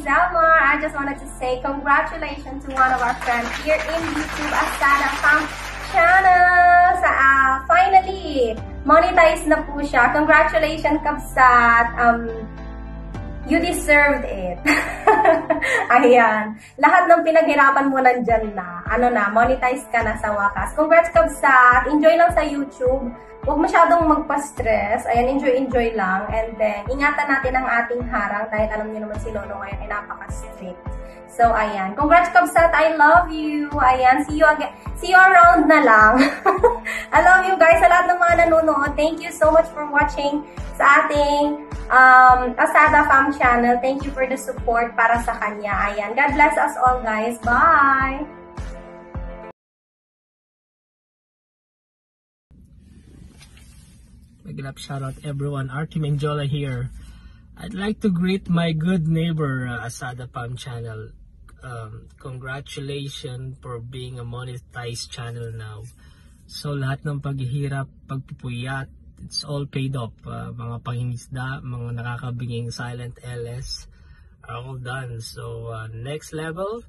Zelmar. I just wanted to say congratulations to one of our friends here in YouTube, Asada Farm channel. Finally, monetize na po siya. Congratulations, Kabsat. You deserved it. Ayan. Lahat ng pinaghirapan mo nandyan na. Monetize ka na sa wakas. Congrats, Kabsat. Enjoy lang sa YouTube. Huwag masyadong magpa-stress. Ayan, enjoy lang. And then, ingatan natin ang ating harang dahil alam niyo naman si Lolo ngayon ay napaka-strict. So, ayan. Congrats, Kabsat. I love you. Ayan. See you again. See you around na lang. I love you guys sa lahat ng mga nanonood. Thank you so much for watching sa ating Asada Farm channel. Thank you for the support para sa kanya. Ayan. God bless us all, guys. Bye! Big up, shout out everyone. Artie Menjola here. I'd like to greet my good neighbor Asada Farm channel. Congratulations for being a monetized channel now. So lahat ng paghihirap, pagpupuyat, it's all paid off. Mga pangingisda, mga nakakabinging silent LS are all done. So next level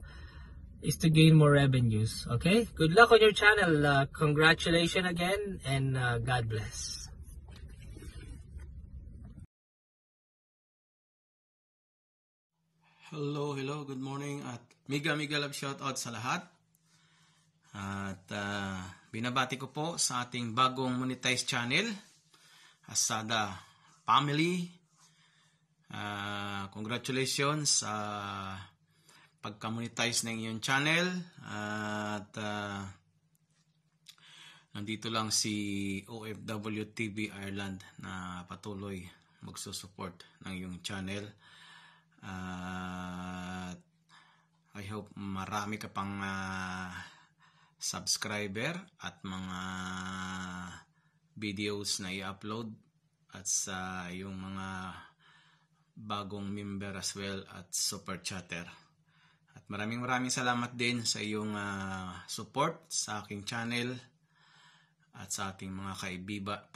is to gain more revenues. Okay, good luck on your channel. Congratulations again, and God bless. Hello, good morning at mega love shoutout sa lahat. At binabati ko po sa ating bagong monetized channel, Asada Family. Congratulations sa pagka-monetize ng iyong channel. At nandito lang si OFW TV Ireland na patuloy magsusupport ng iyong channel. I hope marami ka pang subscriber at mga videos na i-upload at sa yung mga bagong member as well at super chatter. At maraming salamat din sa iyong support sa aking channel at sa ating mga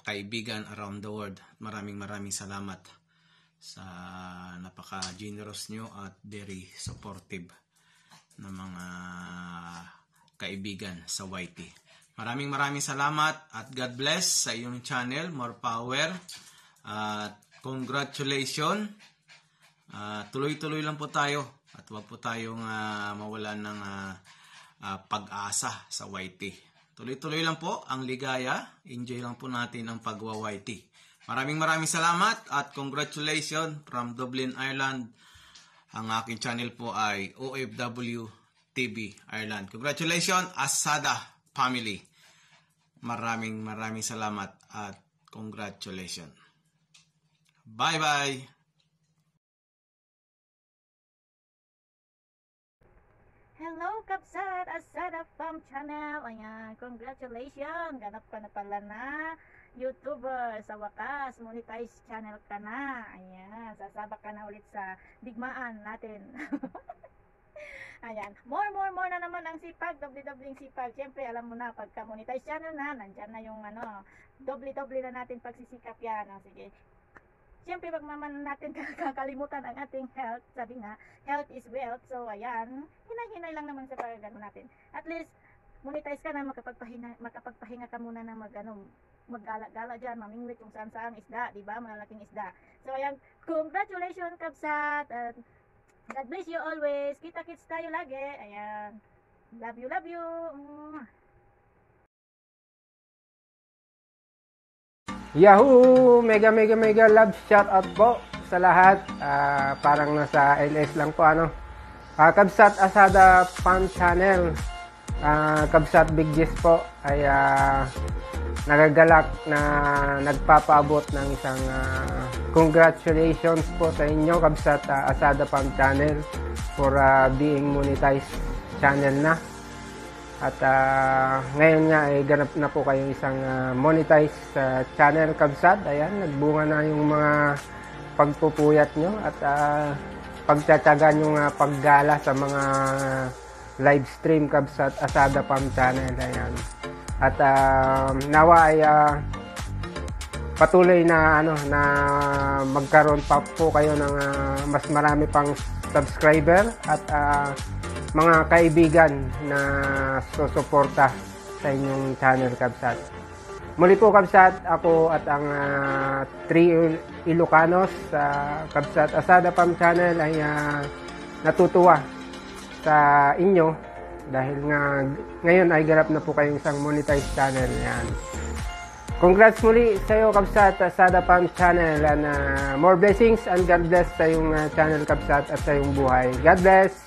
kaibigan around the world. Maraming salamat sa napaka-generous nyo at very supportive na mga kaibigan sa YT. Maraming salamat at God bless sa iyong channel. More power. Congratulations. Tuloy-tuloy lang po tayo at huwag po tayong mawalan ng pag-asa sa YT. Tuloy-tuloy lang po ang ligaya. Enjoy lang po natin ang pagwa-YT. Maraming salamat at congratulations from Dublin, Ireland. Ang aking channel po ay OFW TV Ireland. Congratulations, Asada Family. Maraming salamat at congratulations. Bye-bye. Hello, Kabsat! Asada Farm channel. Ayan, congratulations. Ganap ka na pala na YouTuber. Sa wakas, monetize channel ka na. Ayan, sasabak ka na ulit sa digmaan natin. Ayan, more na naman ang sipag, doble-dobling sipag. Siyempre, alam mo na, pagka monetize channel na, nandyan na yung doble-doble na natin pagsisikap yan. Sige. Siyempre, wag naman natin kakalimutan ang ating health. Sabi nga, health is wealth. So, ayan, hinay-hinay lang naman sa pagano natin. At least, monetize ka na, makapagpahinga ka muna na maggala-gala dyan, mamingwit kung saan-saan isda, diba? Malalaking isda. So, ayan, congratulations, Kabsat. God bless you always. Kita-kits tayo lagi. Ayan. Love you. Yahoo! Mega love shoutout po sa lahat. Parang nasa LS lang po Kabsat Asada Farm channel. Kabsat Big Jess po ay nagagalak na nagpapaabot ng isang congratulations po sa inyo, Kabsat Asada Farm channel, for being monetized channel na. At ngayon nga ay ganap na po kayong isang monetized channel, Kabsat. Ayan, nagbunga na yung mga pagpupuyat nyo at pagtsatsaga nyo paggala sa mga live stream, Kabsat Asada Farm channel. Ayan. At nawa ay patuloy na magkaroon pa po kayo ng mas marami pang subscriber at mga kaibigan na susuporta sa inyong channel, Kabsat. Muli po, Kabsat, ako at ang 3 Ilocanos sa Kabsat Asada Farm Channel ay natutuwa sa inyo dahil nga ngayon ay ganap na po kayong isang monetized channel. Yan. Congrats muli sa iyo, Kabsat Asada Farm Channel, and more blessings and God bless sa iyong channel, Kabsat, at sa iyong buhay. God bless!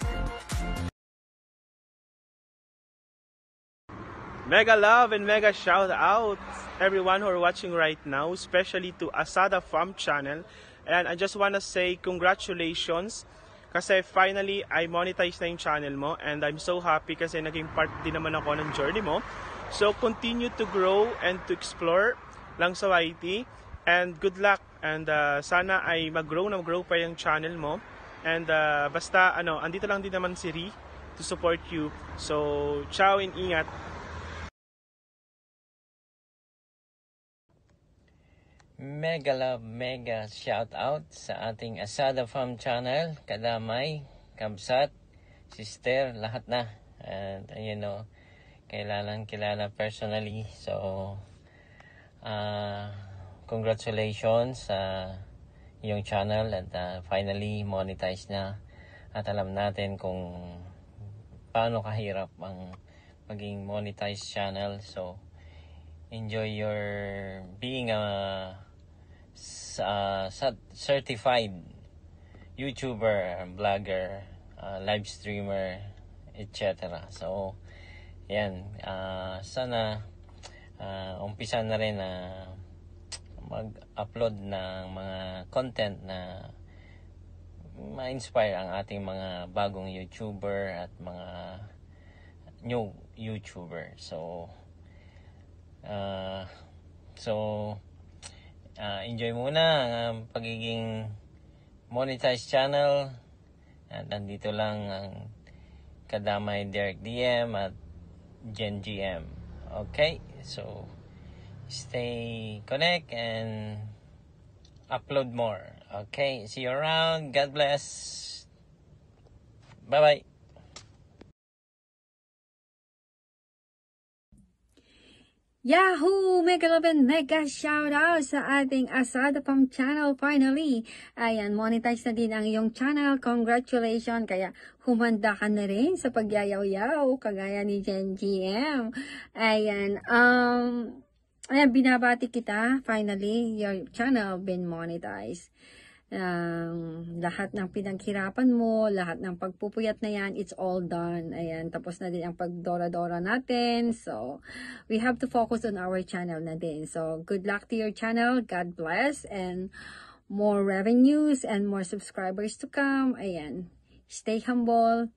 Mega love and mega shout out everyone who are watching right now, especially to Asada Farm Channel. And I just wanna say congratulations kasi finally I monetize na yung channel mo, and I'm so happy kasi naging part din naman ako ng journey mo. So continue to grow and to explore lang sa YT, and good luck, and sana ay mag-grow pa yung channel mo. And basta andito lang din naman si Ri to support you. So ciao and ingat. Mega love, mega shout out sa ating Asada Farm Channel, kadamay, Kabsat, sister, lahat na. And kilala personally. So congratulations sa iyong channel, at finally monetize na, at alam natin kung paano kahirap ang maging monetized channel. So enjoy your being a certified YouTuber, vlogger, live streamer, etc. So yan, sana umpisa na rin na mag-upload ng mga content na ma-inspire ang ating mga bagong YouTuber at mga new YouTuber. So enjoy muna ang pagiging monetized channel. At nandito lang ang kadamay Derek DM at Jen GM. Okay, so stay connect and upload more. Okay, see you around. God bless. Bye bye. Yahoo! Mega love and mega shoutout sa ating Asada Farm Channel finally. Ayan, monetize na din ang iyong channel. Congratulations! Kaya humanda ka na rin sa pagyayaw-yaw, kagaya ni Jen GM. Ayan, binabati kita. Finally, your channel been monetized. Lahat ng pinaghirapan mo, lahat ng pagpupuyat na yan, it's all done. Ayan, tapos na din ang pagdora-dora natin. So, we have to focus on our channel na din. So, good luck to your channel. God bless, and more revenues and more subscribers to come. Ayan, stay humble.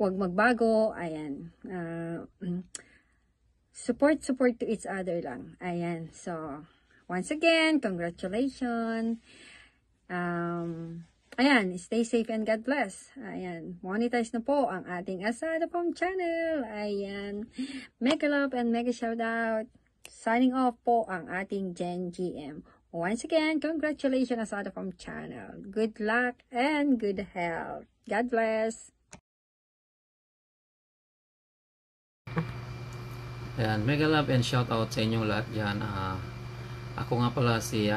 Huwag magbago. Ayan, support to each other lang. Ayan, so once again, congratulations. Ayan, stay safe and God bless. Ayan, monetize na po ang ating Asada Farm Channel. Ayan, mega love and mega shout out. Signing off po ang ating Jen GM. Once again, congratulations Asada Farm Channel. Good luck and good health. God bless. Ayan, mega love and shout out sa inyong lahat dyan. Ako nga pala si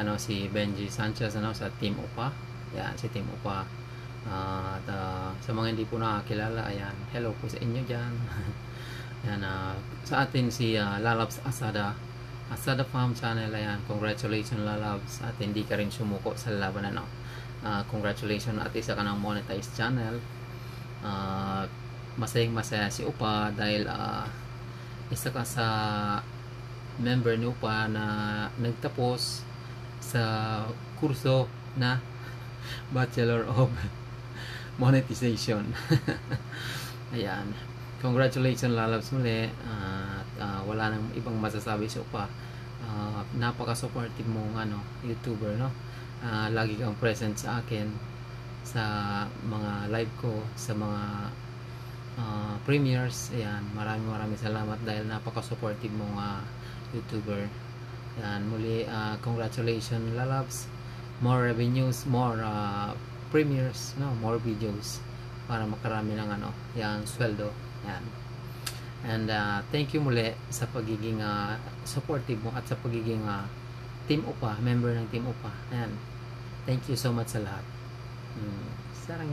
Benji Sanchez sa Team Upa. Ayan, si Team Upa. Sa mga hindi po nakakilala, ayan, hello po sa inyo dyan. Ayan, sa atin si Lalabs Asada Farm Channel. Ayan, congratulations Lalabs, at hindi ka rin sumuko sa labanan. Congratulations at isa ka ng monetized channel. Masayang masaya si Upa dahil isa ka sa member ni Upa na nagtapos sa kurso na Bachelor of Monetization. Ayan, congratulations Lalabs muli. Wala nang ibang masasabi sa Upa. Napaka-supportive mong YouTuber, no? Lagi kang present sa akin sa mga live ko, sa mga premieres. Ayan, maraming salamat dahil napaka-supportive mong YouTuber. Yan, muli congratulations lalabs, more revenues, more premieres, no, more videos para makarami ng yan, sweldo. Yan. And thank you muli sa pagiging supportive mo at sa pagiging Team Upa, member ng Team Upa. Yan. Thank you so much sa lahat. Sarang